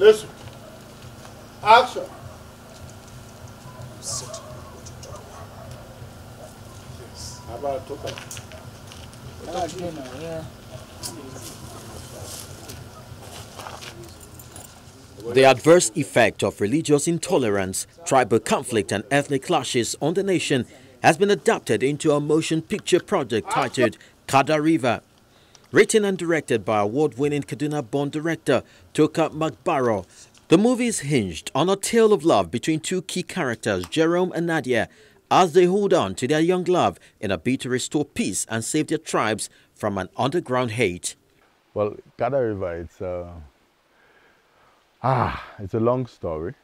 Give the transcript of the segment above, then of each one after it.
Listen. Action. Yes. How about Toka? Yeah. The adverse effect of religious intolerance, tribal conflict and ethnic clashes on the nation has been adapted into a motion picture project titled Kada River. Written and directed by award-winning Kaduna-born director Toka Macbaror, the movie is hinged on a tale of love between two key characters, Jerome and Nadia, as they hold on to their young love in a bid to restore peace and save their tribes from an underground hate. Well, Kada River, it's a long story.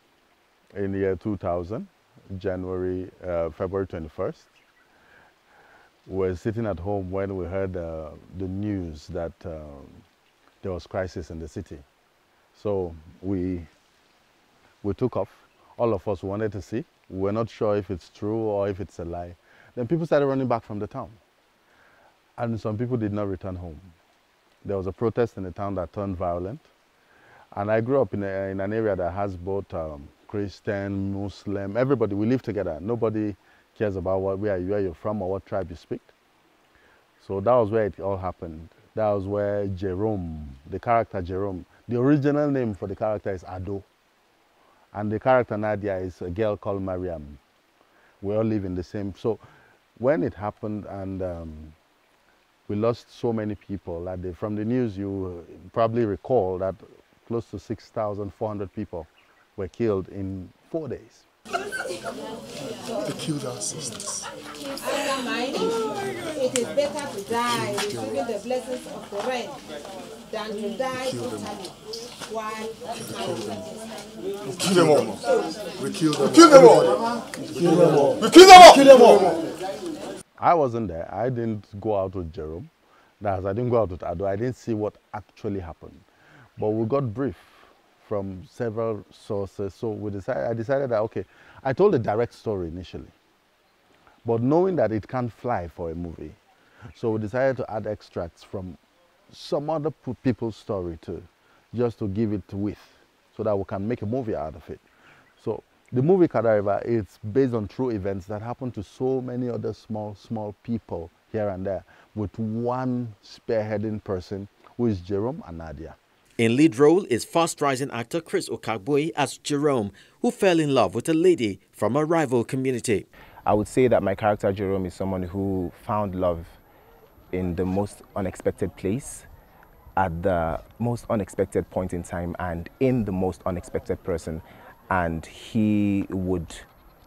In the year 2000, February 21st, we were sitting at home when we heard the news that there was crisis in the city. So we took off. All of us wanted to see. We were not sure if it's true or if it's a lie. Then people started running back from the town. And some people did not return home. There was a protest in the town that turned violent. And I grew up in an area that has both Christian, Muslim, everybody. We live together. Nobody cares about where you're from or what tribe you speak. So that was where it all happened. That was where Jerome, the character Jerome, the original name for the character is Ado. And the character Nadia is a girl called Mariam. We all live in the same. So when it happened and we lost so many people that day, from the news you probably recall that close to 6,400 people were killed in 4 days. They killed our sisters. It is better to die receiving the blessings of the rain than to die brutally. Why? We kill them all. We kill them all. We kill them all. We kill them all. Kill them all. I wasn't there. I didn't go out with Jerome. I didn't go out with Ado. I didn't see what actually happened. But we got brief from several sources. So I decided that, okay, I told a direct story initially, but knowing that it can't fly for a movie. So we decided to add extracts from some other people's story too, just to give it width, so that we can make a movie out of it. So the movie Kada River is based on true events that happen to so many other small people here and there, with one spearheading person who is Jerome and Nadia. In lead role is fast-rising actor Chris Okagbue as Jerome, who fell in love with a lady from a rival community. I would say that my character Jerome is someone who found love in the most unexpected place, at the most unexpected point in time, and in the most unexpected person. And he would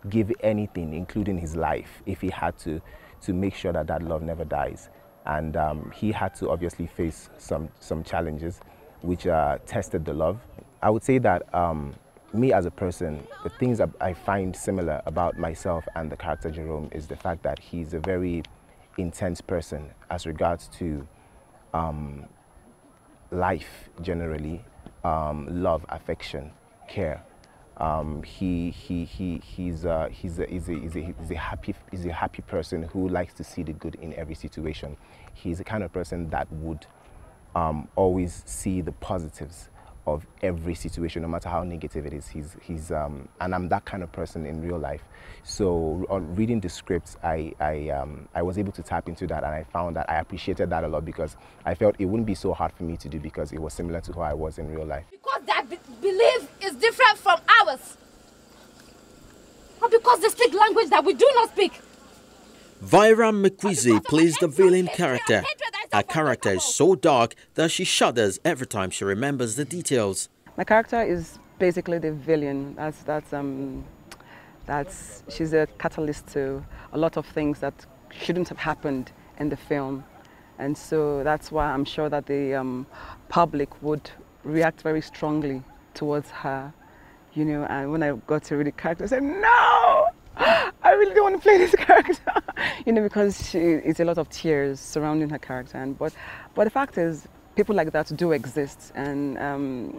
give anything, including his life, if he had to make sure that that love never dies. And he had to obviously face some challenges which tested the love. I would say that me as a person, the things that I find similar about myself and the character Jerome is the fact that he's a very intense person as regards to life generally, love, affection, care. He's a happy person who likes to see the good in every situation. He's the kind of person that would always see the positives of every situation, no matter how negative it is. And I'm that kind of person in real life. So on reading the scripts, I was able to tap into that, and I found that I appreciated that a lot, because I felt it wouldn't be so hard for me to do, because it was similar to who I was in real life. Because their belief is different from ours. Or because they speak language that we do not speak. Bhaira Mcwizu plays the villain character. Her character is so dark that she shudders every time she remembers the details. My character is basically the villain. She's a catalyst to a lot of things that shouldn't have happened in the film. And so that's why I'm sure that the public would react very strongly towards her. You know, and when I got to read the character, I said, no! I really don't want to play this character, you know, because it's a lot of tears surrounding her character. But the fact is, people like that do exist, and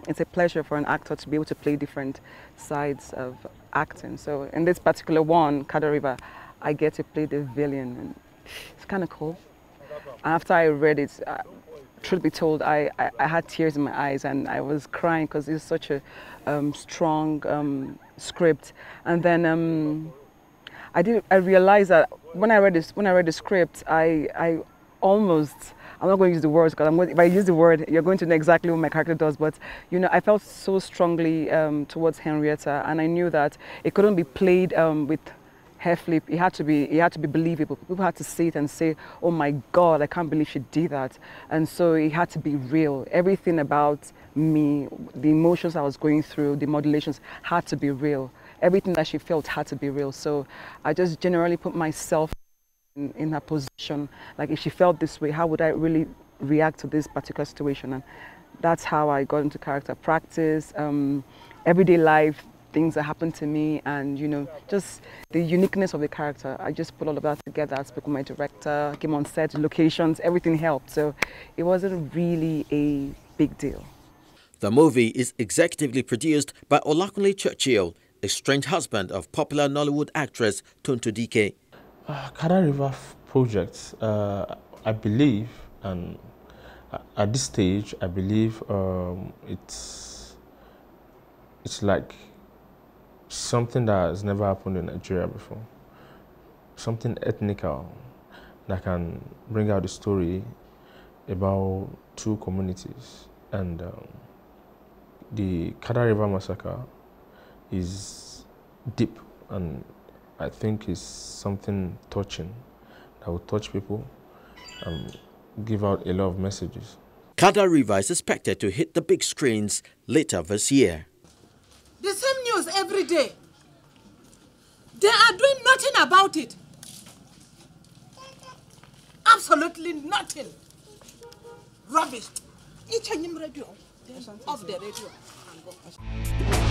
it's a pleasure for an actor to be able to play different sides of acting. So in this particular one, Kada River, I get to play the villain, and it's kind of cool. After I read it, truth be told, I had tears in my eyes and I was crying because it's such a strong script. And then I realized that when I read the script, I almost, I'm not going to use the words because if I use the word, you're going to know exactly what my character does. But you know, I felt so strongly towards Henrietta, and I knew that it couldn't be played with hair flip. It had to be believable. People had to see it and say, "Oh my God, I can't believe she did that." And so it had to be real. Everything about me, the emotions I was going through, the modulations had to be real. Everything that she felt had to be real. So I just generally put myself in her position. Like, if she felt this way, how would I really react to this particular situation? And that's how I got into character practice, everyday life, things that happened to me, and you know, just the uniqueness of the character. I just put all of that together. I spoke with my director, came on set, locations, everything helped. So it wasn't really a big deal. The movie is executively produced by Olakunle Churchill, estranged husband of popular Nollywood actress Tonto Dikeh. Kada River project, I believe, and at this stage, I believe it's like something that has never happened in Nigeria before. Something ethnical that can bring out the story about two communities. And the Kada River massacre is deep, and I think it's something touching that will touch people and give out a lot of messages. Kada River is expected to hit the big screens later this year. The same news every day. They are doing nothing about it. Absolutely nothing. Rubbish. Each and every radio, off the radio.